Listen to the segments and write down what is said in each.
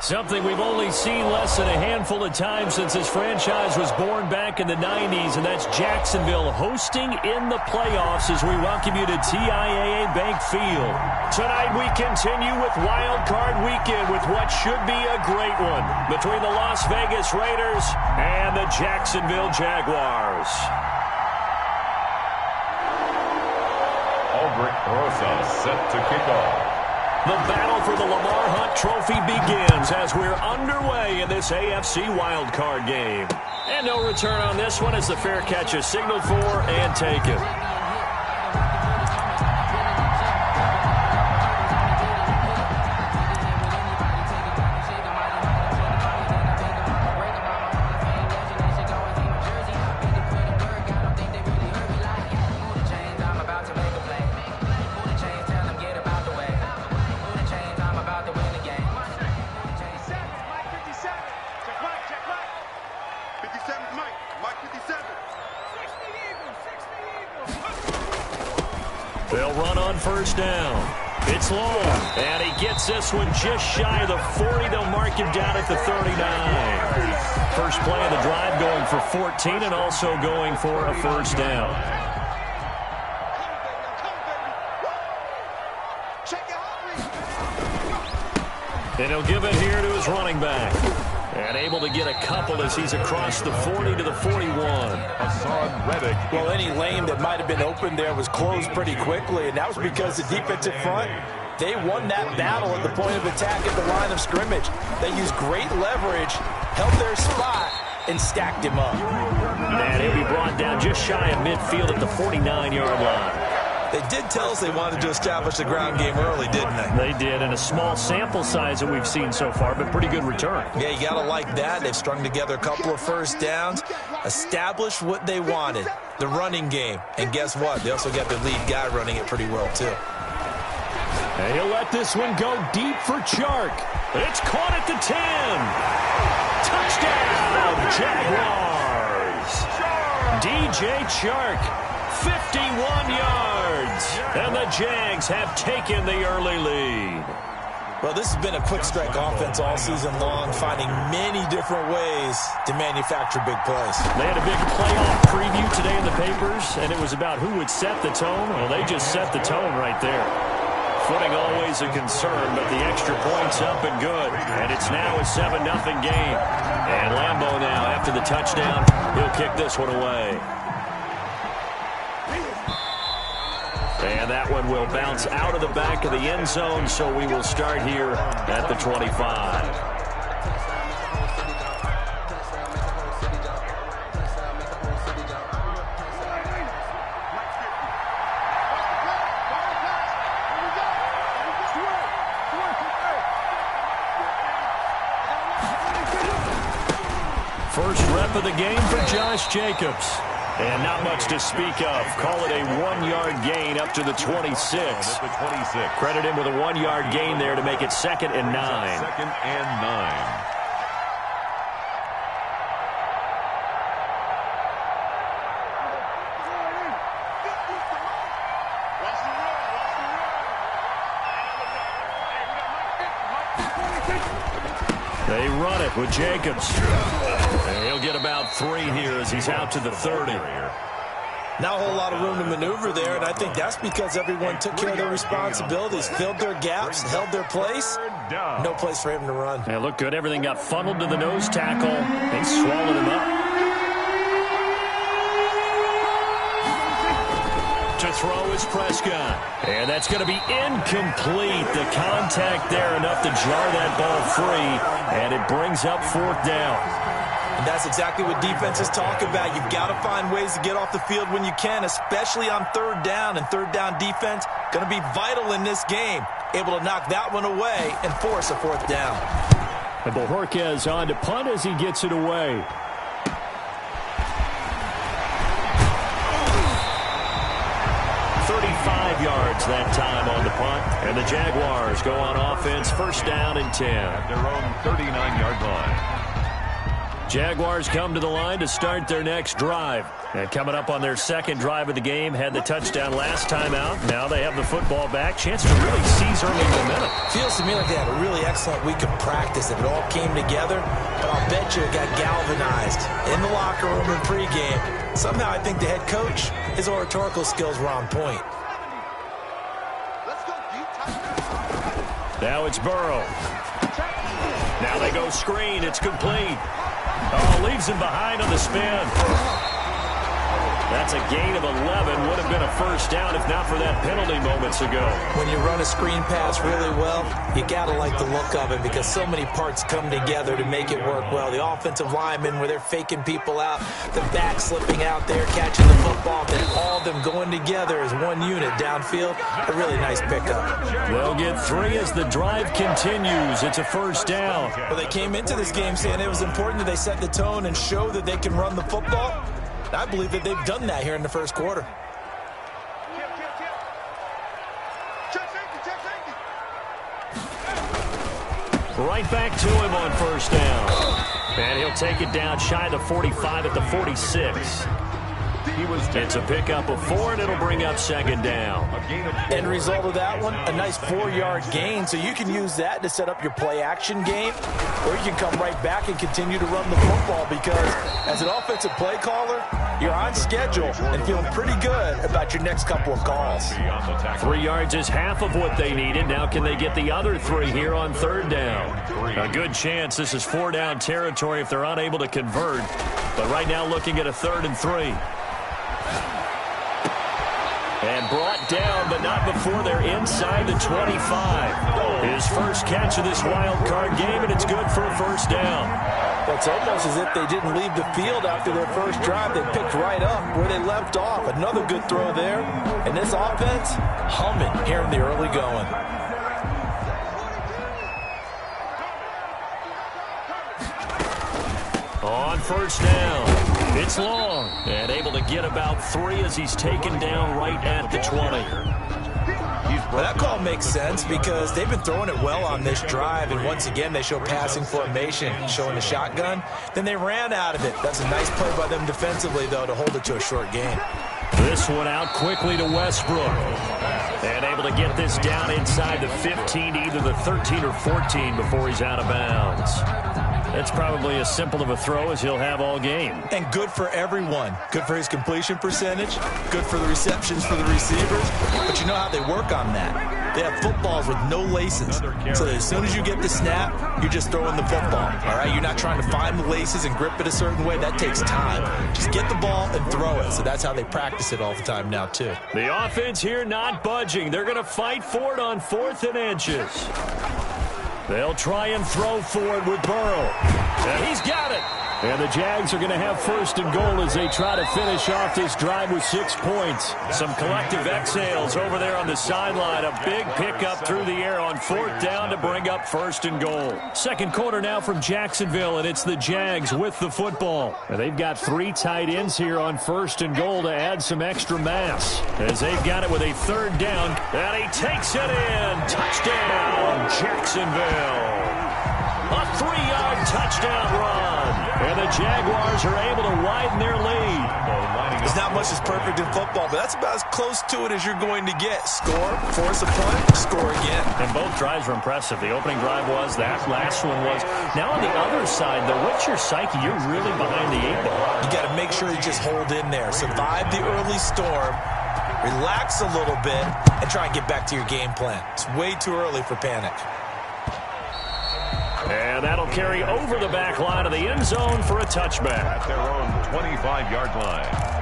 Something we've only seen less than a handful of times since this franchise was born back in the 90s, and that's Jacksonville hosting in the playoffs as we welcome you to TIAA Bank Field. Tonight we continue with Wild Card Weekend with what should be a great one between the Las Vegas Raiders and the Jacksonville Jaguars. Albrecht Rosa set to kick off. The battle for the Lamar Hunt Trophy begins as we're underway in this AFC wildcard game. And no return on this one as the fair catch is signaled for and taken. They'll run on first down. It's long, and he gets this one just shy of the 40. They'll mark him down at the 39. First play of the drive going for 14 and also going for a first down. And he'll give it here to his running back. And able to get a couple as he's across the 40 to the 41. Hassan Reddick. Well, any lane that might have been open there was closed pretty quickly, and that was because the defensive front, they won that battle at the point of attack at the line of scrimmage. They used great leverage, held their spot, and stacked him up. And he'll be brought down just shy of midfield at the 49-yard line. They did tell us they wanted to establish the ground game early, didn't they? They did, and a small sample size that we've seen so far, but pretty good return. Yeah, you got to like that. They've strung together a couple of first downs, established what they wanted, the running game. And guess what? They also got the lead guy running it pretty well, too. And he'll let this one go deep for Chark. It's caught at the 10. Touchdown, Jaguars. DJ Chark. 51 yards, and the Jags have taken the early lead. Well, this has been a quick strike offense all season long, finding many different ways to manufacture big plays. They had a big playoff preview today in the papers, and it was about who would set the tone. Well, they just set the tone right there. Footing always a concern, but the extra point's up and good. And it's now a 7-0 game. And Lambeau now, after the touchdown, he'll kick this one away. And that one will bounce out of the back of the end zone, so we will start here at the 25. First rep of the game for Josh Jacobs. And not much to speak of. Call it a 1-yard gain up to the 26. Credit him with a 1-yard gain there to make it 2nd and 9. 2nd and 9. They run it with Jacobs. And he'll get about 3 here as he's out to the 30. Not a whole lot of room to maneuver there, and I think that's because everyone took care of their responsibilities, filled their gaps, held their place. No place for him to run. Yeah, looked good. Everything got funneled to the nose tackle and swallowed him up. To throw is Prescott. And that's going to be incomplete. The contact there enough to jar that ball free, and it brings up 4th down. And that's exactly what defenses talk about. You've got to find ways to get off the field when you can, especially on 3rd down. And 3rd down defense going to be vital in this game. Able to knock that one away and force a 4th down. And Bojorquez on to punt as he gets it away. Yards that time on the punt, and the Jaguars go on offense, 1st down and 10 at their own 39-yard line. Jaguars come to the line to start their next drive. And coming up on their second drive of the game, had the touchdown last time out. Now they have the football back. Chance to really seize early momentum. Feels to me like they had a really excellent week of practice, and it all came together. But I'll bet you it got galvanized in the locker room in pregame. Somehow I think the head coach, his oratorical skills were on point. Now it's Burrow. Now they go screen. It's complete. Oh, leaves him behind on the spin. That's a gain of 11. Would have been a first down if not for that penalty moments ago. When you run a screen pass really well, you got to like the look of it because so many parts come together to make it work well. The offensive linemen where they're faking people out, the back slipping out there, catching the football, then all of them going together as one unit downfield. A really nice pickup. They'll get 3 as the drive continues. It's a first down. Well, they came into this game saying it was important that they set the tone and show that they can run the football. I believe that they've done that here in the first quarter. Right back to him on first down. And he'll take it down shy of the 45 at the 46. It's a pickup of 4, and it'll bring up second down. End result of that one, a nice 4-yard gain. So you can use that to set up your play-action game, or you can come right back and continue to run the football because as an offensive play caller, you're on schedule and feeling pretty good about your next couple of calls. 3 yards is half of what they needed. Now can they get the other 3 here on third down? A good chance this is 4-down territory if they're unable to convert. But right now looking at a 3rd and 3. And brought down, but not before they're inside the 25. His first catch of this wild card game, and it's good for a first down. It's almost as if they didn't leave the field after their first drive. They picked right up where they left off. Another good throw there. And this offense, humming here in the early going. On first down. It's long and able to get about 3 as he's taken down right at the 20. Well, that call makes sense because they've been throwing it well on this drive, and once again they show passing formation, showing the shotgun. Then they ran out of it. That's a nice play by them defensively, though, to hold it to a short gain. This one out quickly to Westbrook. And able to get this down inside the 15, either the 13 or 14 before he's out of bounds. That's probably as simple of a throw as he'll have all game. And good for everyone. Good for his completion percentage. Good for the receptions for the receivers. But you know how they work on that. They have footballs with no laces. So that as soon as you get the snap, you're just throwing the football. All right? You're not trying to find the laces and grip it a certain way. That takes time. Just get the ball and throw it. So that's how they practice it all the time now, too. The offense here not budging. They're going to fight for it on 4th and inches. They'll try and throw for it with Burrow. And he's got it. And the Jags are going to have 1st and goal as they try to finish off this drive with 6 points. Some collective exhales over there on the sideline. A big pickup through the air on 4th down to bring up 1st and goal. Second quarter now from Jacksonville, and it's the Jags with the football. And they've got 3 tight ends here on 1st and goal to add some extra mass. As they've got it with a 3rd down, and he takes it in. Touchdown, Jacksonville. A 3-yard touchdown run. And the Jaguars are able to widen their lead. There's not much that's perfect in football, but that's about as close to it as you're going to get. Score, force a punt, score again. And both drives were impressive. The opening drive was, that last one was. Now on the other side, though, what's your psyche? You're really behind the 8 ball. You got to make sure you just hold in there. Survive the early storm, relax a little bit, and try and get back to your game plan. It's way too early for panic. And that'll carry over the back line of the end zone for a touchback. At their own 25-yard line.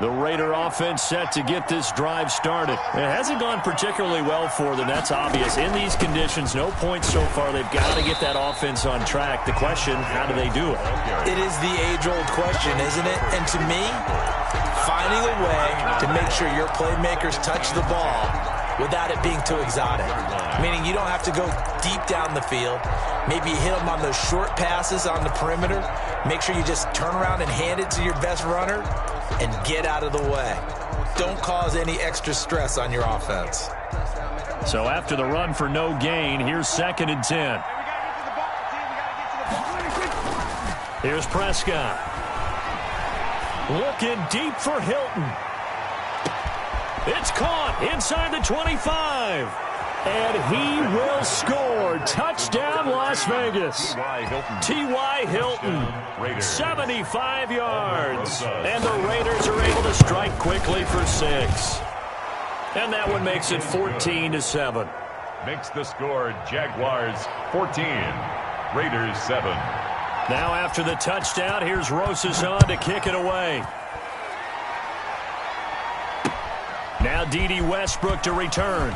The Raider offense set to get this drive started. It hasn't gone particularly well for them. That's obvious. In these conditions, no points so far. They've got to get that offense on track. The question, how do they do it? It is the age-old question, isn't it? And to me, find finding a way to make sure your playmakers touch the ball without it being too exotic. Meaning you don't have to go deep down the field. Maybe you hit them on those short passes on the perimeter. Make sure you just turn around and hand it to your best runner and get out of the way. Don't cause any extra stress on your offense. So after the run for no gain, here's 2nd and 10. Here's Prescott. Looking deep for Hilton. It's caught inside the 25. And he will score. Touchdown, Las Vegas. T.Y. Hilton, 75 yards. And the Raiders are able to strike quickly for 6. And that one makes it 14-7. Makes the score Jaguars 14, Raiders 7. Now after the touchdown, here's Rosas on to kick it away. Now D.D. Westbrook to return.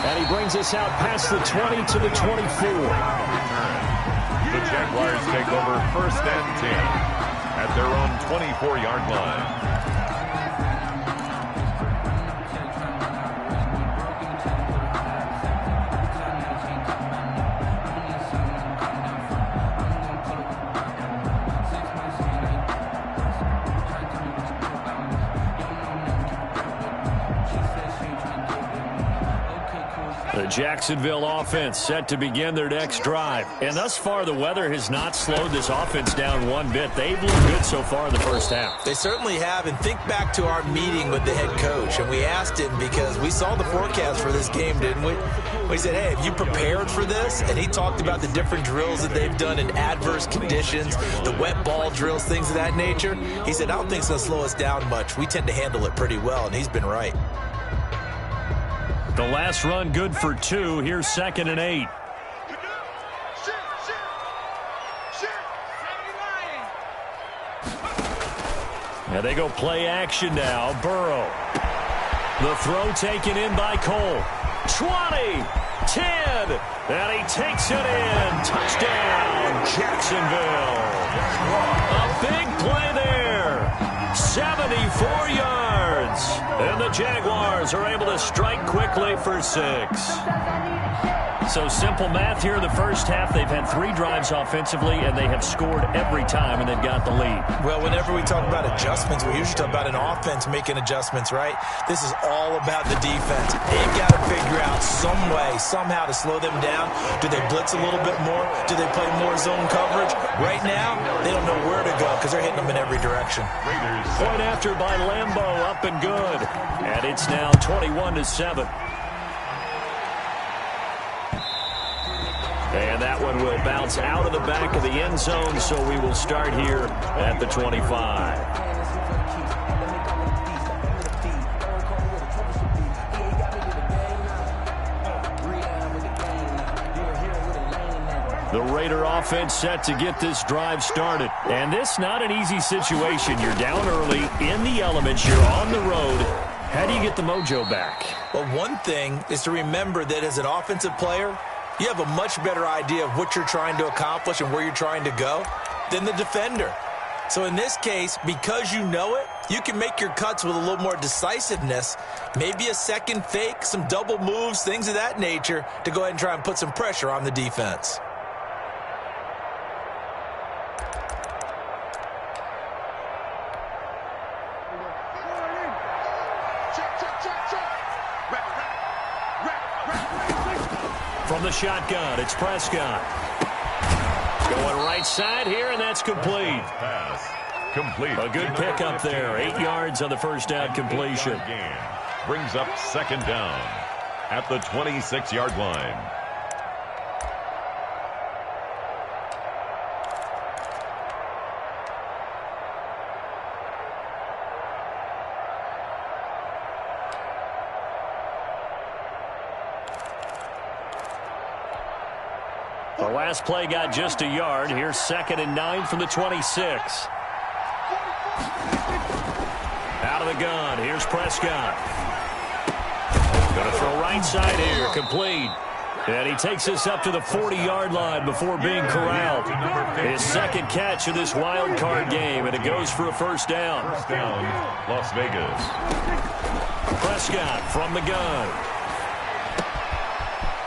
And he brings us out past the 20 to the 24. The Jaguars take over 1st and 10 at their own 24-yard line. The Jacksonville offense set to begin their next drive. And thus far, the weather has not slowed this offense down one bit. They've looked good so far in the first half. They certainly have. And think back to our meeting with the head coach. And we asked him because we saw the forecast for this game, didn't we? We said, hey, have you prepared for this? And he talked about the different drills that they've done in adverse conditions, the wet ball drills, things of that nature. He said, I don't think it's going to slow us down much. We tend to handle it pretty well, and he's been right. The last run good for 2. Here's 2nd and 8. Now they go play action now. Burrow. The throw taken in by Cole. 20, 10, and he takes it in. Touchdown, Jacksonville. A big play there. 74 yards. And the Jaguars are able to strike quickly for 6. So simple math here in the first half. They've had 3 drives offensively, and they have scored every time, and they've got the lead. Well, whenever we talk about adjustments, we usually talk about an offense making adjustments, right? This is all about the defense. They've got to figure out some way, somehow to slow them down. Do they blitz a little bit more? Do they play more zone coverage? Right now, they don't know where to go because they're hitting them in every direction. Point after by Lambo, up and good. And it's now 21-7. And that one will bounce out of the back of the end zone, so we will start here at the 25. The Raider offense set to get this drive started. And this not an easy situation. You're down early, in the elements, you're on the road. How do you get the mojo back? Well, one thing is to remember that as an offensive player, you have a much better idea of what you're trying to accomplish and where you're trying to go than the defender. So in this case, because you know it, you can make your cuts with a little more decisiveness, maybe a second fake, some double moves, things of that nature, to go ahead and try and put some pressure on the defense. From the shotgun, it's Prescott. Going right side here, and that's complete. Pass complete. A good pickup there. 8 yards on the first down completion. Brings up 2nd down at the 26-yard line. The last play got just a yard. Here's 2nd and 9 from the 26. Out of the gun. Here's Prescott. Going to throw right side here. Complete. And he takes this up to the 40-yard line before being corralled. His second catch of this wild card game, and it goes for a first down. First down, Las Vegas. Prescott from the gun.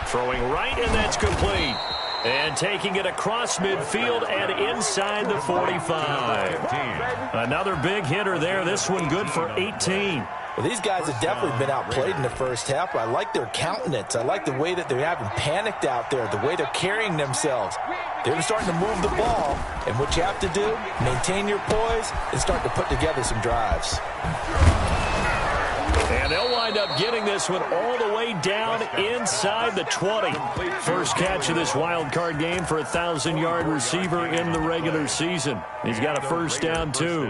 Throwing right, and that's complete. And taking it across midfield and inside the 45. Another big hitter there. This one good for 18. Well, these guys have definitely been outplayed in the first half, but I like their countenance. I like the way that they haven't panicked out there, the way they're carrying themselves. They're starting to move the ball, and what you have to do, maintain your poise and start to put together some drives. And they'll wind up getting this one all the way down inside the 20. First catch of this wild card game for a 1,000-yard receiver in the regular season. He's got a first down, too.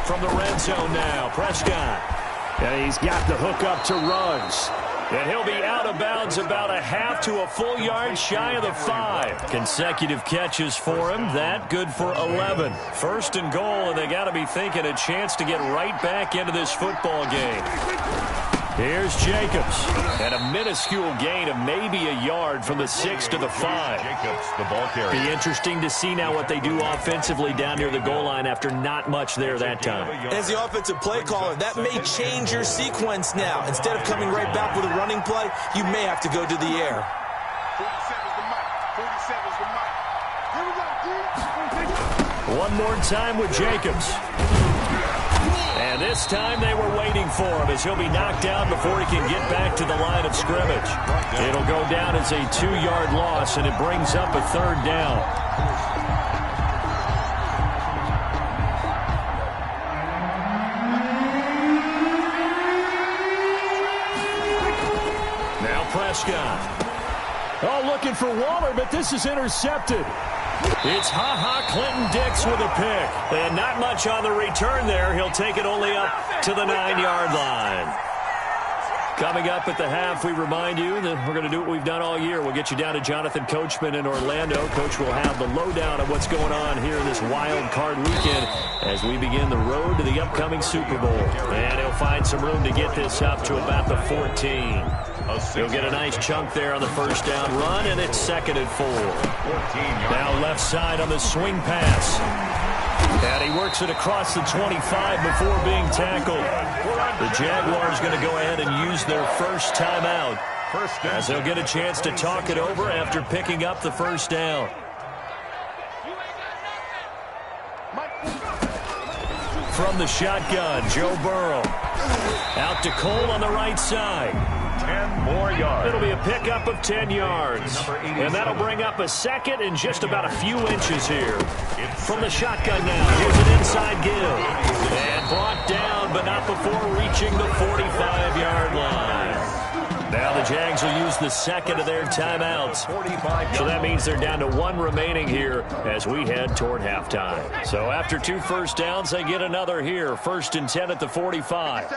From the red zone now, Prescott. And he's got the hook up to Ruggs. And he'll be out of bounds about a half to a full yard shy of the 5. Consecutive catches for him. That good for 11. First and goal, and they got to be thinking a chance to get right back into this football game. Here's Jacobs. And a minuscule gain of maybe a yard from the 6 to the 5. Jacobs, the ball carrier. Be interesting to see now what they do offensively down near the goal line after not much there that time. As the offensive play caller, that may change your sequence now. Instead of coming right back with a running play, you may have to go to the air. 47's the mic. 47's the mic. Here we go, One more time with Jacobs. And this time they were waiting for him as he'll be knocked out before he can get back to the line of scrimmage. It'll go down as a 2-yard loss, and it brings up a third down. Now Prescott. Oh, looking for Waller, but this is intercepted. It's Clinton-Dix with a pick. And not much on the return there. He'll take it only up to the 9-yard line. Coming up at the half, we remind you that we're going to do what we've done all year. We'll get you down to Jonathan Coachman in Orlando. Coach will have the lowdown of what's going on here this wild card weekend as we begin the road to the upcoming Super Bowl. And he'll find some room to get this up to about the 14. He'll get a nice chunk there on the first down run, and it's 2nd and 4. Now left side on the swing pass. And he works it across the 25 before being tackled. The Jaguars going to go ahead and use their first timeout as they'll get a chance to talk it over after picking up the first down. From the shotgun, Joe Burrow. Out to Cole on the right side. 10 more yards. It'll be a pickup of 10 yards. And that'll bring up a second and just about a few inches here. From the shotgun now, here's an inside give. And brought down, but not before reaching the 45-yard line. Now the Jags will use the second of their timeouts. So that means they're down to 1 remaining here as we head toward halftime. So after 2 first downs, they get another here. 1st and 10 at the 45.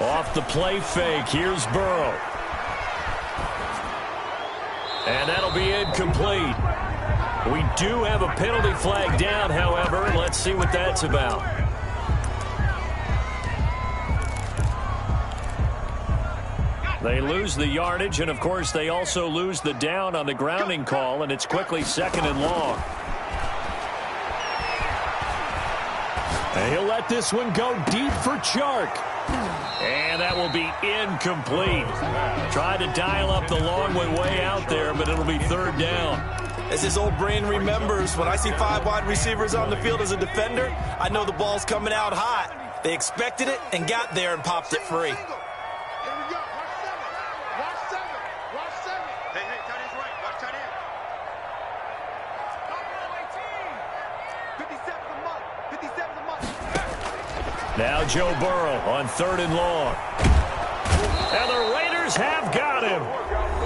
Off the play fake, here's Burrow. And that'll be incomplete. We do have a penalty flag down, however. Let's see what that's about. They lose the yardage, and of course they also lose the down on the grounding call, and it's quickly 2nd and long. And he'll let this one go deep for Chark. And that will be incomplete. Tried to dial up the long one way out there, but it'll be 3rd down. As his old brain remembers, when I see 5 wide receivers on the field as a defender, I know the ball's coming out hot. They expected it and got there and popped it free. Now Joe Burrow on 3rd and long. And the Raiders have got him.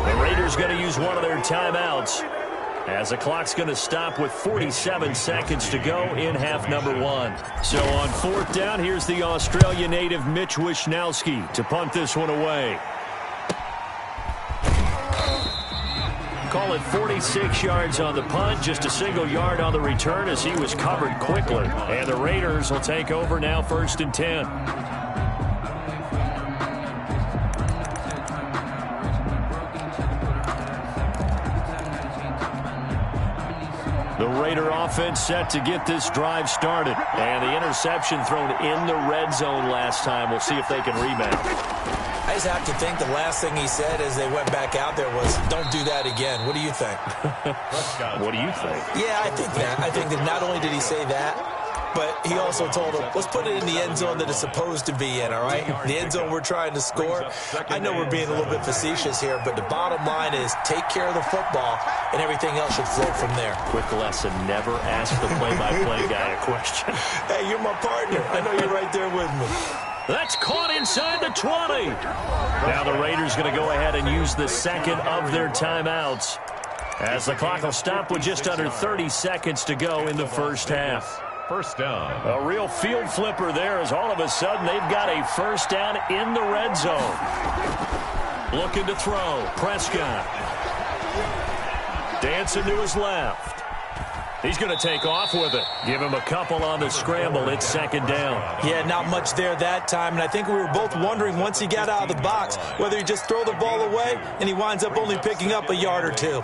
The Raiders going to use one of their timeouts as the clock's going to stop with 47 seconds to go in half number 1. So on 4th down, here's the Australia native Mitch Wishnowsky to punt this one away. call it 46 yards on the punt, just a single yard on the return as he was covered quickly. And the Raiders will take over now, 1st and 10. The Raider offense set to get this drive started. And the interception thrown in the red zone last time. We'll see if they can rebound. I just have to think the last thing he said as they went back out there was, don't do that again. What do you think? What do you think? Yeah, I think that. I think that not only did he say that, but he also told him, let's put it in the end zone that it's supposed to be in, all right? The end zone we're trying to score. I know we're being a little bit facetious here, but the bottom line is take care of the football, and everything else should flow from there. Quick lesson, never ask the play-by-play guy a question. Hey, you're my partner. I know you're right there with me. That's caught inside the 20. Now the Raiders going to go ahead and use the second of their timeouts as the clock will stop with just under 30 seconds to go in the first half. First down. A real field flipper there as all of a sudden they've got a first down in the red zone. Looking to throw. Prescott. Dancing to his left. He's going to take off with it. Give him a couple on the scramble. It's 2nd down. Yeah, not much there that time. And I think we were both wondering once he got out of the box whether he just throw the ball away and he winds up only picking up a yard or two.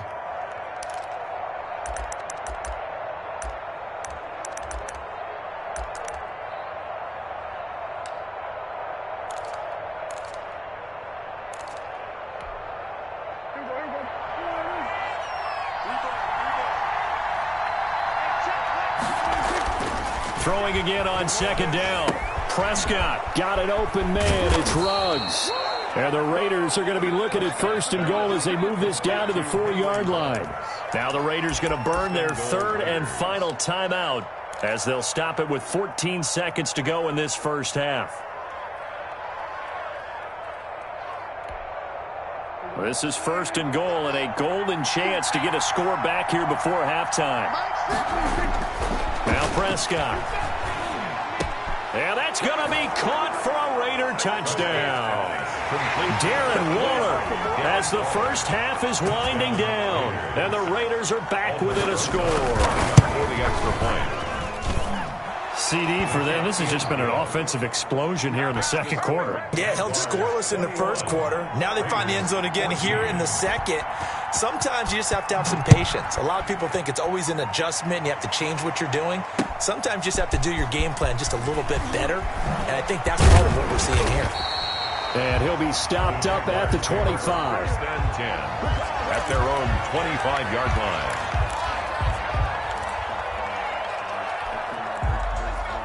Throwing again on 2nd down. Prescott got an open man. It's Ruggs. And the Raiders are going to be looking at 1st and goal as they move this down to the 4-yard line. Now the Raiders going to burn their 3rd and final timeout as they'll stop it with 14 seconds to go in this first half. This is 1st and goal and a golden chance to get a score back here before halftime. Now Prescott. And that's going to be caught for a Raider touchdown. Darren Waller as the first half is winding down. And the Raiders are back within a score. For the extra point. CD for them. This has just been an offensive explosion here in the second quarter. Yeah, held scoreless in the first quarter. Now they find the end zone again here in the second. Sometimes you just have to have some patience. A lot of people think it's always an adjustment and you have to change what you're doing. Sometimes you just have to do your game plan just a little bit better. And I think that's part of what we're seeing here. And he'll be stopped up at the 25. 1st and 10 at their own 25-yard line.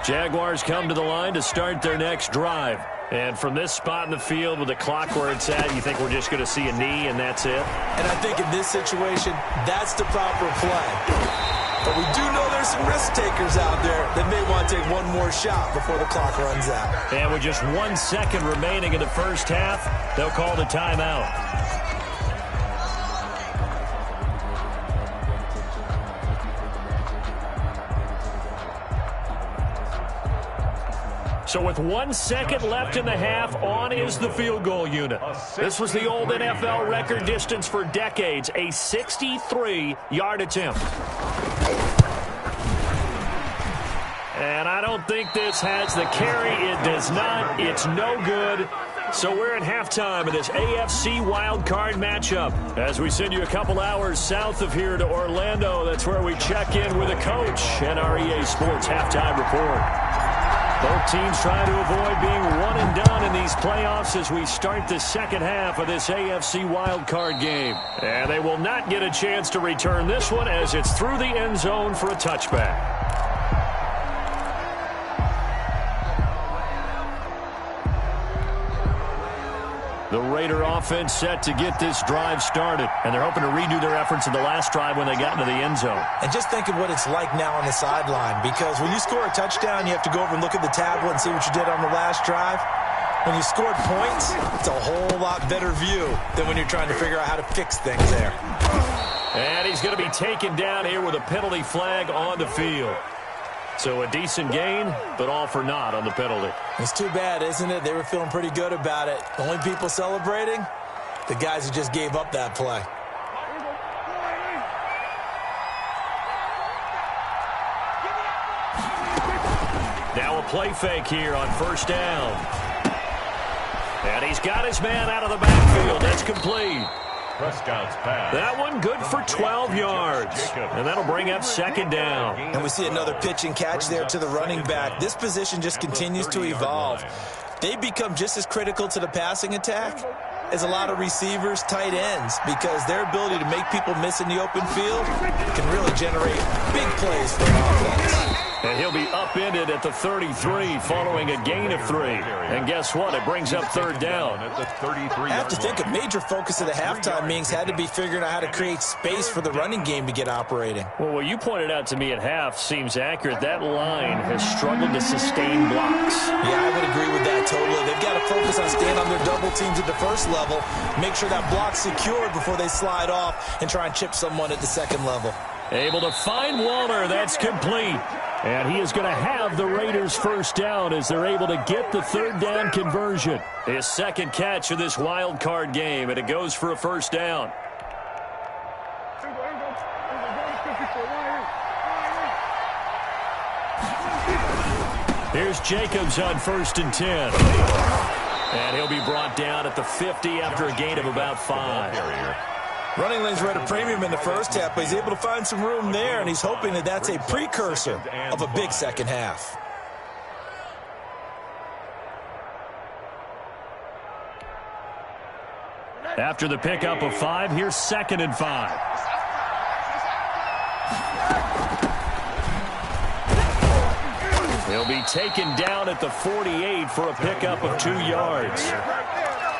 Jaguars come to the line to start their next drive. And from this spot in the field with the clock where it's at, you think we're just going to see a knee and that's it? And I think in this situation, that's the proper play. But we do know there's some risk takers out there that may want to take one more shot before the clock runs out. And with just 1 second remaining in the first half, they'll call the timeout. So with 1 second left in the half, on is the field goal unit. This was the old NFL record distance for decades, a 63-yard attempt. And I don't think this has the carry. It does not. It's no good. So we're at halftime of this AFC wildcard matchup. As we send you a couple hours south of here to Orlando, that's where we check in with a coach and our EA Sports halftime report. Both teams trying to avoid being one and done in these playoffs as we start the second half of this AFC wildcard game. And they will not get a chance to return this one as it's through the end zone for a touchback. The Raider offense set to get this drive started, and they're hoping to redo their efforts in the last drive when they got into the end zone. And just think of what it's like now on the sideline, because when you score a touchdown, you have to go over and look at the tablet and see what you did on the last drive. When you scored points, it's a whole lot better view than when you're trying to figure out how to fix things there. And he's going to be taken down here with a penalty flag on the field. So a decent gain, but all for naught on the penalty. It's too bad, isn't it? They were feeling pretty good about it. The only people celebrating, the guys who just gave up that play. Now a play fake here on first down. And he's got his man out of the backfield. That's complete. Prescott's pass. That one good for 12 yards. And that'll bring up second down. And we see another pitch and catch there to the running back. This position just continues to evolve. They become just as critical to the passing attack as a lot of receivers, tight ends, because their ability to make people miss in the open field can really generate big plays for an offense. And he'll be upended at the 33 following a gain of 3. And guess what? It brings up third down. At the 33. I have to think a major focus of the halftime meetings had to be figuring out how to create space for the running game to get operating. Well, what you pointed out to me at half seems accurate. That line has struggled to sustain blocks. Yeah, I would agree with that totally. They've got to focus on staying on their double teams at the first level, make sure that block's secured before they slide off and try and chip someone at the second level. Able to find Walner. That's complete. And he is going to have the Raiders first down as they're able to get the third down conversion. His second catch of this wild card game, and it goes for a first down. Here's Jacobs on 1st and 10. And he'll be brought down at the 50 after a gain of about 5. Running lanes were at a premium in the first half, but he's able to find some room there, and he's hoping that that's a precursor of a big second half. After the pickup of 5, here's 2nd and 5. He'll be taken down at the 48 for a pickup of 2 yards.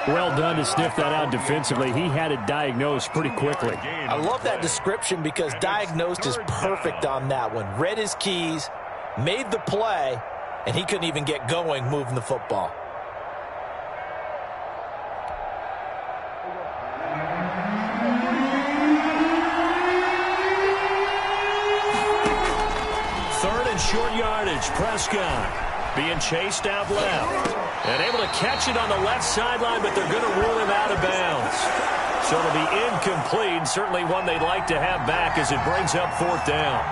Well done to sniff that out defensively. He had it diagnosed pretty quickly. I love that description because diagnosed is perfect on that one. Read his keys, made the play, and he couldn't even get going moving the football. Third and short yardage. Prescott being chased out left. And able to catch it on the left sideline, but they're going to rule him out of bounds. So it'll be incomplete. Certainly one they'd like to have back as it brings up 4th down.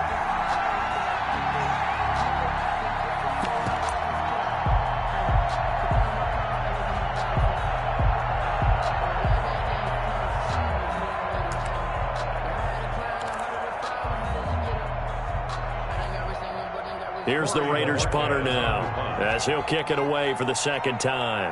Here's the Raiders punter now as he'll kick it away for the second time.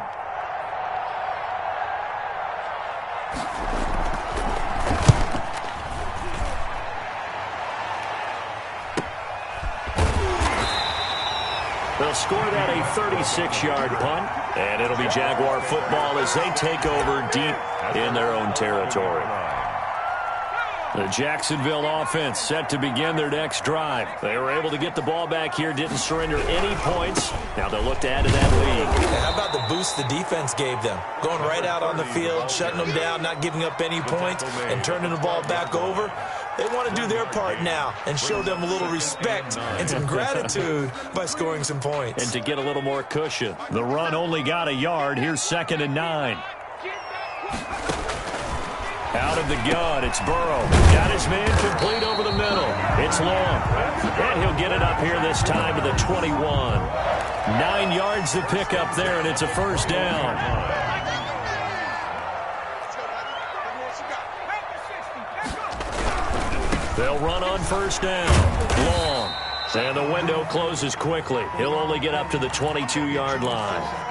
They'll score that a 36-yard punt, and it'll be Jaguar football as they take over deep in their own territory. The Jacksonville offense set to begin their next drive. They were able to get the ball back here, didn't surrender any points. Now they'll look to add to that lead. How about the boost the defense gave them? Going right out on the field, shutting them down, not giving up any points, and turning the ball back over. They want to do their part now and show them a little respect and some gratitude by scoring some points. And to get a little more cushion. The run only got a yard. Here's 2nd and 9. Out of the gun, it's Burrow. Got his man complete over the middle. It's long. And he'll get it up here this time to the 21. 9 yards to pick up there, and it's a first down. They'll run on first down. Long. And the window closes quickly. He'll only get up to the 22-yard line.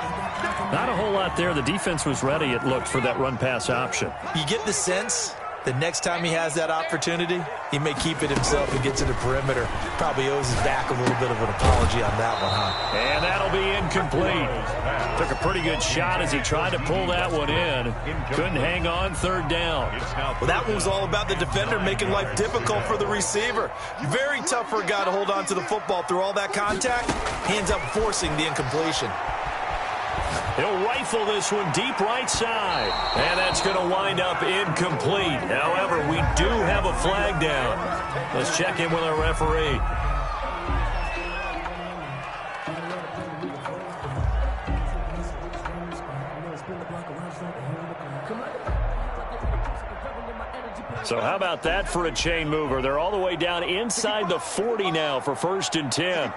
Not a whole lot there. The defense was ready, it looked, for that run-pass option. You get the sense that next time he has that opportunity, he may keep it himself and get to the perimeter. Probably owes his back a little bit of an apology on that one, huh? And that'll be incomplete. Took a pretty good shot as he tried to pull that one in. Couldn't hang on, third down. Well, that one was all about the defender making life difficult for the receiver. Very tough for a guy to hold on to the football through all that contact. He ends up forcing the incompletion. He'll rifle this one deep right side. And that's going to wind up incomplete. However, we do have a flag down. Let's check in with our referee. So how about that for a chain mover? They're all the way down inside the 40 now for 1st and 10.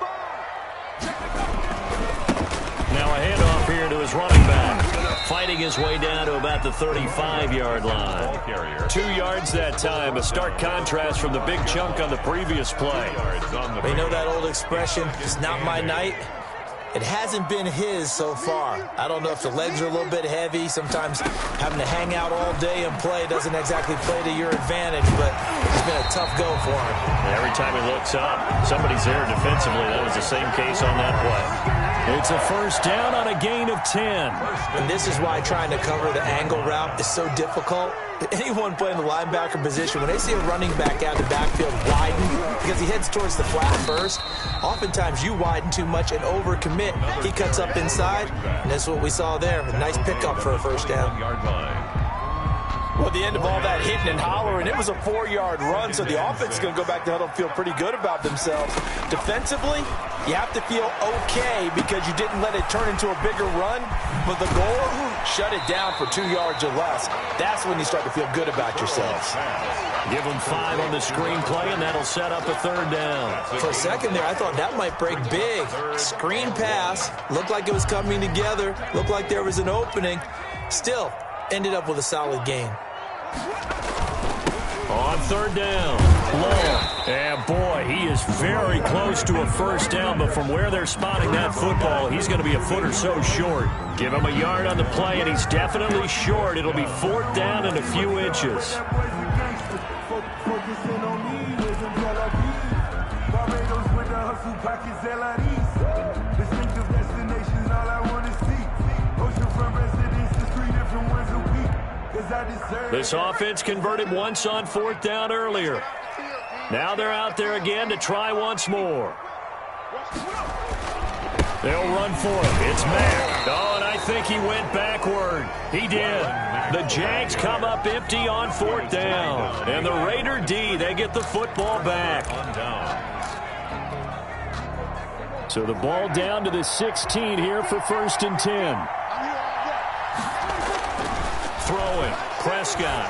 Now a handoff here to his running back. Fighting his way down to about the 35-yard line. 2 yards that time. A stark contrast from the big chunk on the previous play. You know that old expression, it's not my night? It hasn't been his so far. I don't know if the legs are a little bit heavy. Sometimes having to hang out all day and play doesn't exactly play to your advantage, but it's been a tough go for him. Every time he looks up, somebody's there defensively. That was the same case on that play. It's a first down on a gain of 10. And this is why trying to cover the angle route is so difficult. Anyone playing the linebacker position, when they see a running back out of the backfield widen because he heads towards the flat first, oftentimes you widen too much and overcommit. He cuts up inside, and that's what we saw there. A nice pickup for a first down. Well, at the end of all that hitting and hollering, it was a 4-yard run, so the offense is going to go back to huddle and feel pretty good about themselves. Defensively, you have to feel okay because you didn't let it turn into a bigger run, but the goal, shut it down for 2 yards or less. That's when you start to feel good about yourselves. Give them 5 on the screen play, and that'll set up a third down. For a second there, I thought that might break big. Screen pass, looked like it was coming together, looked like there was an opening. Still, ended up with a solid gain. On third down, long. And boy, he is very close to a first down, but from where they're spotting that football, he's going to be a foot or so short. Give him a yard on the play, and he's definitely short. It'll be 4th down and a few inches. This offense converted once on 4th down earlier. Now they're out there again to try once more. They'll run for it. It's Mack. Oh, and I think he went backward. He did. The Jags come up empty on 4th down. And the Raider D, they get the football back. So the ball down to the 16 here for 1st and 10. Throwing, Prescott.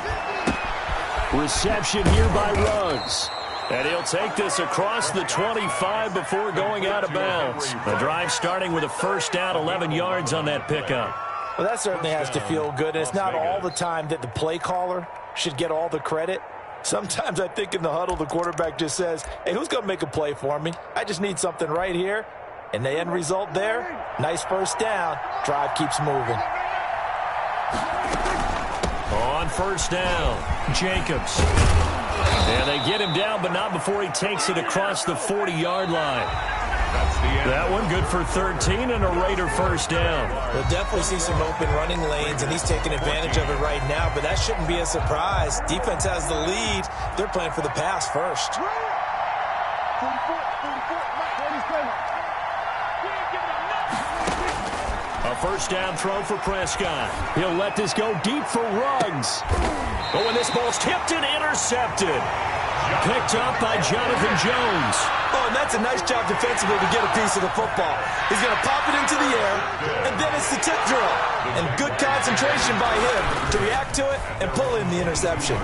Reception here by Ruggs. And he'll take this across the 25 before going out of bounds. The drive starting with a first down, 11 yards on that pickup. Well, that certainly has to feel good. And it's not all the time that the play caller should get all the credit. Sometimes I think in the huddle, the quarterback just says, hey, who's going to make a play for me? I just need something right here. And the end result there, nice first down. Drive keeps moving. On first down, Jacobs. And they get him down, but not before he takes it across the 40-yard line. That one good for 13 and a Raider first down. We'll definitely see some open running lanes, and he's taking advantage of it right now, but that shouldn't be a surprise. Defense has the lead. They're playing for the pass first. A first down throw for Prescott. He'll let this go deep for Ruggs. Oh, and this ball's tipped and intercepted. Picked up by Jonathan Jones. Oh, and that's a nice job defensively to get a piece of the football. He's going to pop it into the air, and then it's the tip drill. And good concentration by him to react to it and pull in the interception.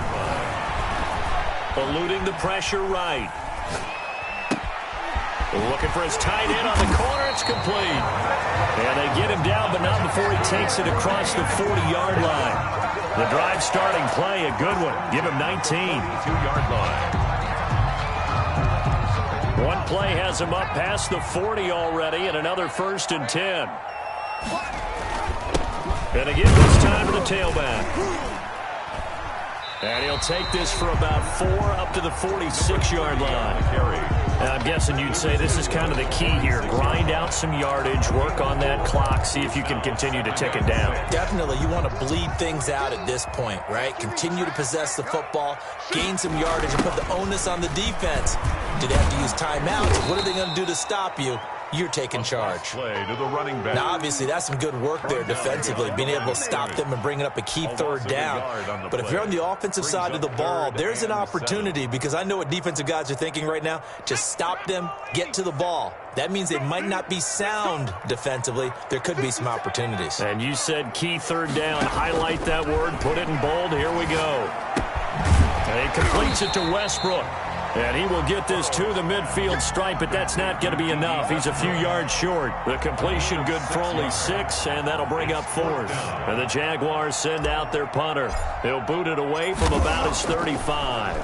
Eluding the pressure right. Looking for his tight end on the corner. It's complete. And they get him down, but not before he takes it across the 40-yard line. The drive starting play, a good one. Give him 19. 2-yard line. One play has him up past the 40 already, and another 1st and 10. And again, this time to the tailback. And he'll take this for about 4 up to the 46-yard line. I'm guessing you'd say this is kind of the key here. Grind out some yardage, work on that clock, see if you can continue to tick it down. Definitely. You want to bleed things out at this point, right? Continue to possess the football, gain some yardage, and put the onus on the defense. Do they have to use timeouts? What are they going to do to stop you? You're taking charge. Play to the running back. Now, obviously, that's some good work there defensively, being able to stop them and bringing up a key 3rd down. But if you're on the offensive side of the ball, there's an opportunity, because I know what defensive guys are thinking right now. Just stop them, get to the ball. That means they might not be sound defensively. There could be some opportunities. And you said key 3rd down. Highlight that word, put it in bold. Here we go. And he completes it to Westbrook. And he will get this to the midfield stripe, but that's not going to be enough. He's a few yards short. The completion good for only 6, and that'll bring up 4th. And the Jaguars send out their punter. He'll boot it away from about his 35.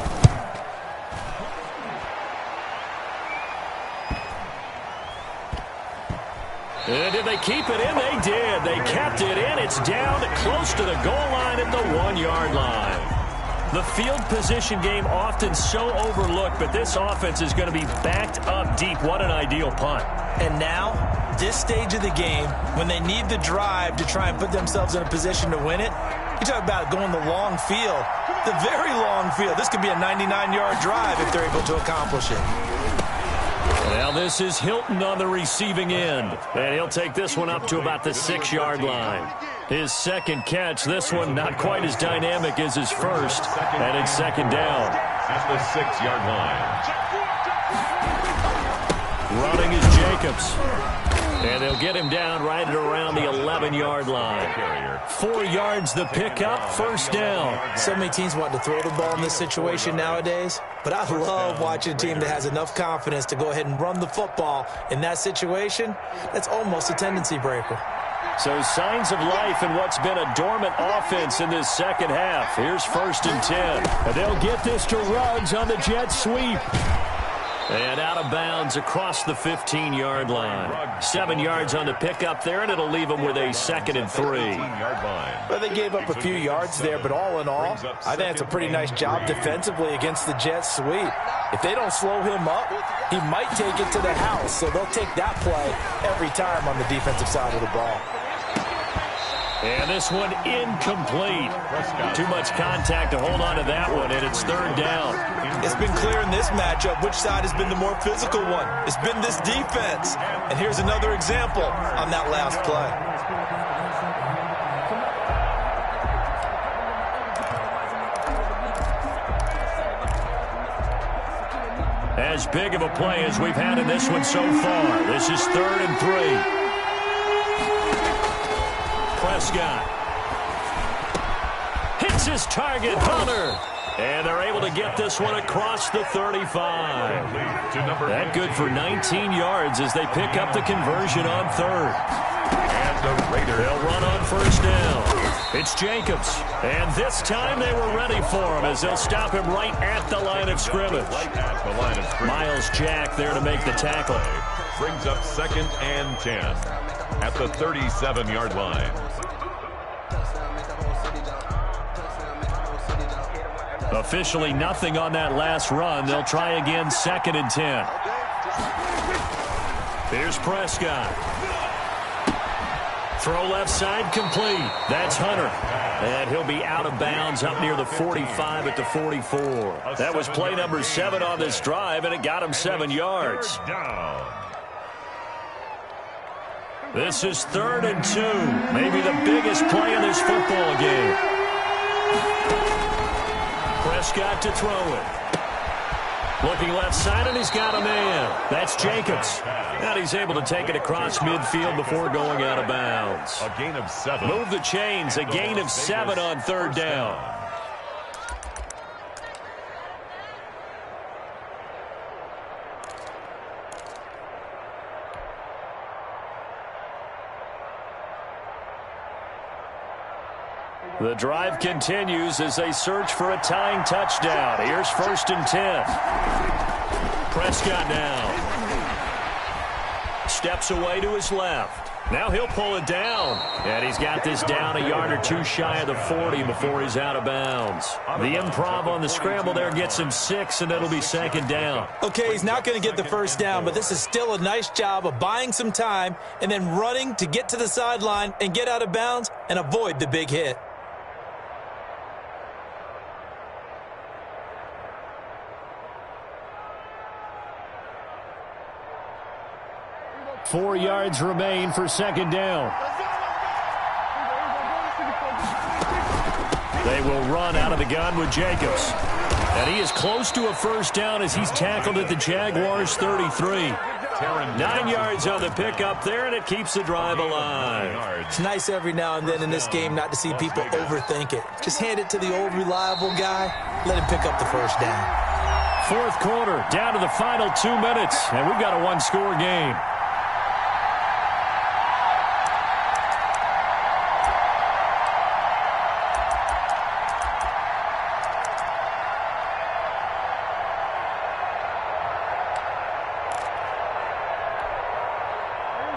And did they keep it in? They did. They kept it in. It's down close to the goal line at the 1-yard line. The field position game often so overlooked, but this offense is going to be backed up deep. What an ideal punt. And now, this stage of the game, when they need the drive to try and put themselves in a position to win it, you talk about going the long field, the very long field. This could be a 99-yard drive if they're able to accomplish it. Now this is Hilton on the receiving end, and he'll take this one up to about the 6-yard line. His second catch, this one not quite as dynamic as his first, and it's second down. At the 6-yard line. Running is Jacobs. And they'll get him down right at around the 11-yard line. 4 yards the pickup, first down. So many teams want to throw the ball in this situation nowadays, but I love watching a team that has enough confidence to go ahead and run the football in that situation. That's almost a tendency breaker. So signs of life in what's been a dormant offense in this second half. Here's 1st and 10. And they'll get this to Ruggs on the jet sweep. And out of bounds across the 15-yard line. 7 yards on the pickup there, and it'll leave them with a 2nd and 3. Well, they gave up a few yards there, but all in all, I think it's a pretty nice job defensively against the jet sweep. If they don't slow him up, he might take it to the house, so they'll take that play every time on the defensive side of the ball. And this one incomplete. Too much contact to hold on to that one, and it's 3rd down. It's been clear in this matchup which side has been the more physical one. It's been this defense. And here's another example on that last play. As big of a play as we've had in this one so far. This is 3rd and 3. Prescott hits his target, Hunter, and they're able to get this one across the 35. That good for 19 yards as they pick up the conversion on 3rd. And the Raiders, they'll run on 1st down. It's Jacobs, and this time they were ready for him as they'll stop him right at the line of scrimmage. Miles Jack there to make the tackle. Brings up 2nd and 10 at the 37-yard line. Officially nothing on that last run. They'll try again, 2nd and 10. Here's Prescott. Throw left side complete. That's Hunter. And he'll be out of bounds up near the 45 at the 44. That was play number 7 on this drive, and it got him 7 yards. This is 3rd and 2. Maybe the biggest play in this football game. Prescott to throw it. Looking left side, and he's got a man. That's Jacobs. And he's able to take it across midfield before going out of bounds. A gain of 7. Move the chains. A gain of 7 on 3rd down. The drive continues as they search for a tying touchdown. Here's 1st and 10. Prescott now. Steps away to his left. Now he'll pull it down. And he's got this down a yard or two shy of the 40 before he's out of bounds. The improv on the scramble there gets him 6, and it'll be 2nd down. Okay, he's not going to get the 1st down, but this is still a nice job of buying some time and then running to get to the sideline and get out of bounds and avoid the big hit. Four yards remain for 2nd down. They will run out of the gun with Jacobs. And he is close to a 1st down as he's tackled at the Jaguars' 33. 9 yards on the pickup there, and it keeps the drive alive. It's nice every now and then in this game not to see people overthink it. Just hand it to the old reliable guy. Let him pick up the 1st down. fourth quarter, down to the final 2 minutes, and we've got a one-score game.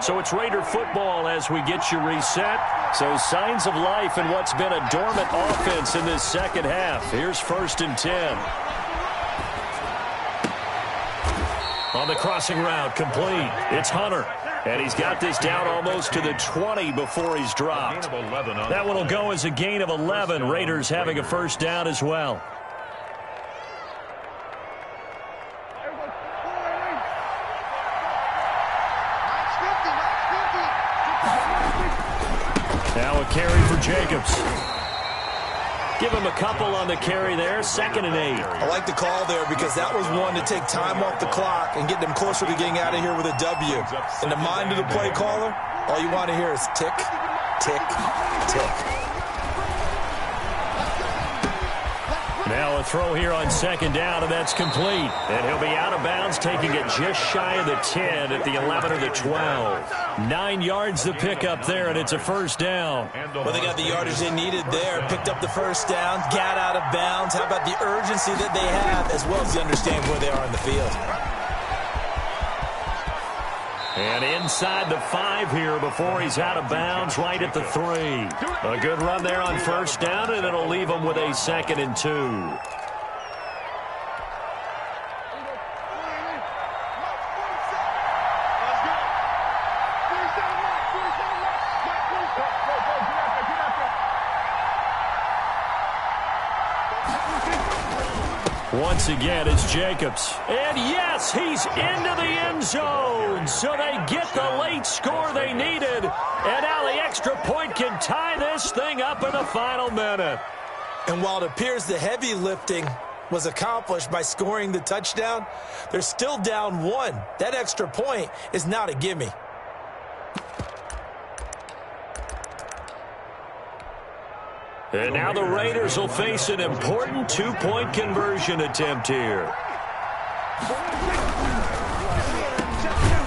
So it's Raider football as we get you reset. So signs of life in what's been a dormant offense in this second half. Here's 1st and 10. On the crossing route, complete. It's Hunter. And he's got this down almost to the 20 before he's dropped. That one will go as a gain of 11. Raiders having a first down as well. Now a carry for Jacobs. Give him a couple on the carry there. 2nd and 8. I like the call there because that was one to take time off the clock and get them closer to getting out of here with a W. In the mind of the play caller, all you want to hear is tick, tick, tick. Now a throw here on 2nd down, and that's complete. And he'll be out of bounds, taking it just shy of the 10 at the 11 or the 12. 9 yards to pick up there, and it's a first down. Well, they got the yardage they needed there. Picked up the first down, got out of bounds. How about the urgency that they have, as well as the understanding where they are in the field. And inside the 5 here before he's out of bounds, right at the 3. A good run there on first down, and it'll leave him with a 2nd and 2. Once again, it's Jacobs. And yes, he's into the end zone. So they get the late score they needed. And now the extra point can tie this thing up in the final minute. And while it appears the heavy lifting was accomplished by scoring the touchdown, they're still down 1. That extra point is not a gimme. And now the Raiders will face an important 2-point conversion attempt here.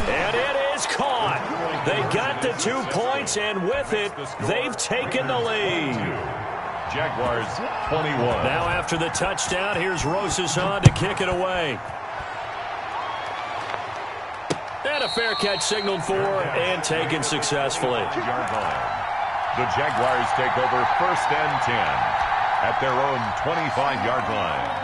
And it is caught. They got the 2 points, and with it, they've taken the lead. Jaguars 21. Now after the touchdown, here's Rosas on to kick it away. And a fair catch signaled for and taken successfully. Yard line. The Jaguars take over 1st and 10 at their own 25-yard line.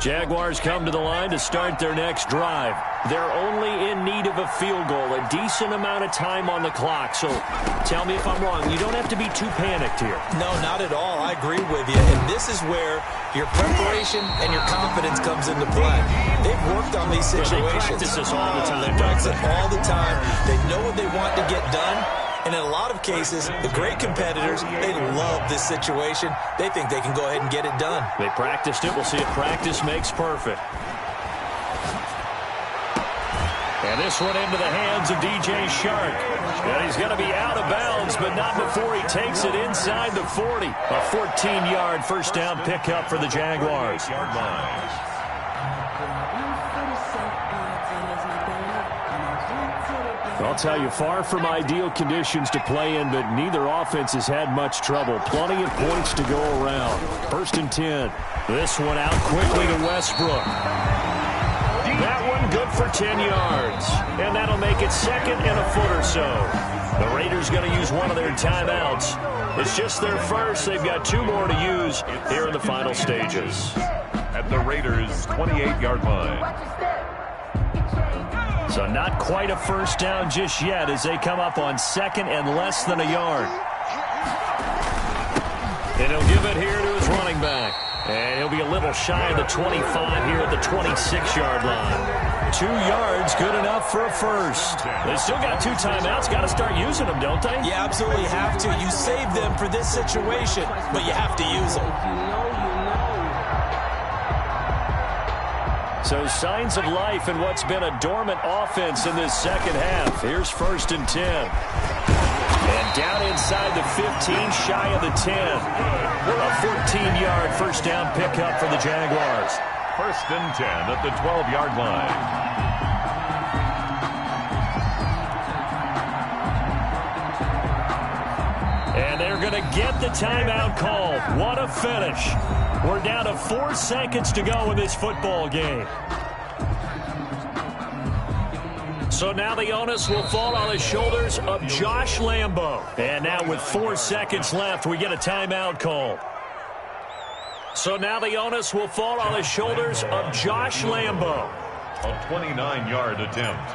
Jaguars come to the line to start their next drive. They're only in need of a field goal, a decent amount of time on the clock. So tell me if I'm wrong. You don't have to be too panicked here. No, not at all. I agree with you. And this is where your preparation and your confidence comes into play. They've worked on these situations. They practice this all the time. They practice it all the time. They know what they want to get done. And in a lot of cases, the great competitors, they love this situation. They think they can go ahead and get it done. They practiced it. We'll see if practice makes perfect. And this one into the hands of DJ Shark. And he's going to be out of bounds, but not before he takes it inside the 40. A 14-yard first down pickup for the Jaguars. I'll tell you, far from ideal conditions to play in, but neither offense has had much trouble. Plenty of points to go around. 1st and 10. This one out quickly to Westbrook. That one good for 10 yards. And that'll make it 2nd and a foot or so. The Raiders going to use one of their timeouts. It's just their first. They've got 2 more to use here in the final stages. At the Raiders' 28-yard line. So not quite a first down just yet as they come up on 2nd and less than a yard. And he'll give it here to his running back. And he'll be a little shy of the 25 here at the 26-yard line. 2 yards, good enough for a first. They still got 2 timeouts. Got to start using them, don't they? You absolutely have to. You save them for this situation, but you have to use them. So signs of life in what's been a dormant offense in this second half. Here's 1st and 10. And down inside the 15, shy of the 10. A 14-yard first down pickup for the Jaguars. 1st and 10 at the 12-yard line. And they're going to get the timeout called. What a finish. We're down to 4 seconds to go in this football game. So now the onus will fall on the shoulders of Josh Lambo. And now with 4 seconds left, we get a timeout call. So now the onus will fall on the shoulders of Josh Lambo. A 29-yard attempt.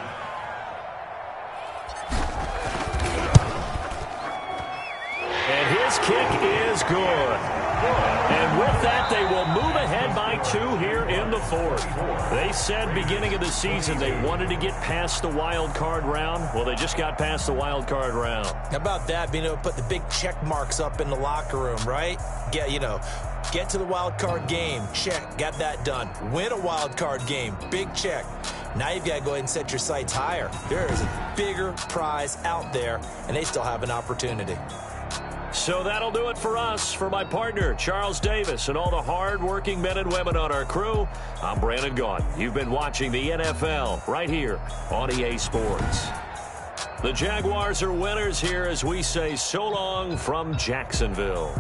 And his kick is good. And with that, they will move ahead by 2 here in the 4th. They said beginning of the season they wanted to get past the wild card round. Well, they just got past the wild card round. How about that, being able to put the big check marks up in the locker room, right? Get to the wild card game. Check. Got that done. Win a wild card game. Big check. Now you've got to go ahead and set your sights higher. There is a bigger prize out there, and they still have an opportunity. So that'll do it for us. For my partner, Charles Davis, and all the hard-working men and women on our crew, I'm Brandon Gaudin. You've been watching the NFL right here on EA Sports. The Jaguars are winners here as we say so long from Jacksonville.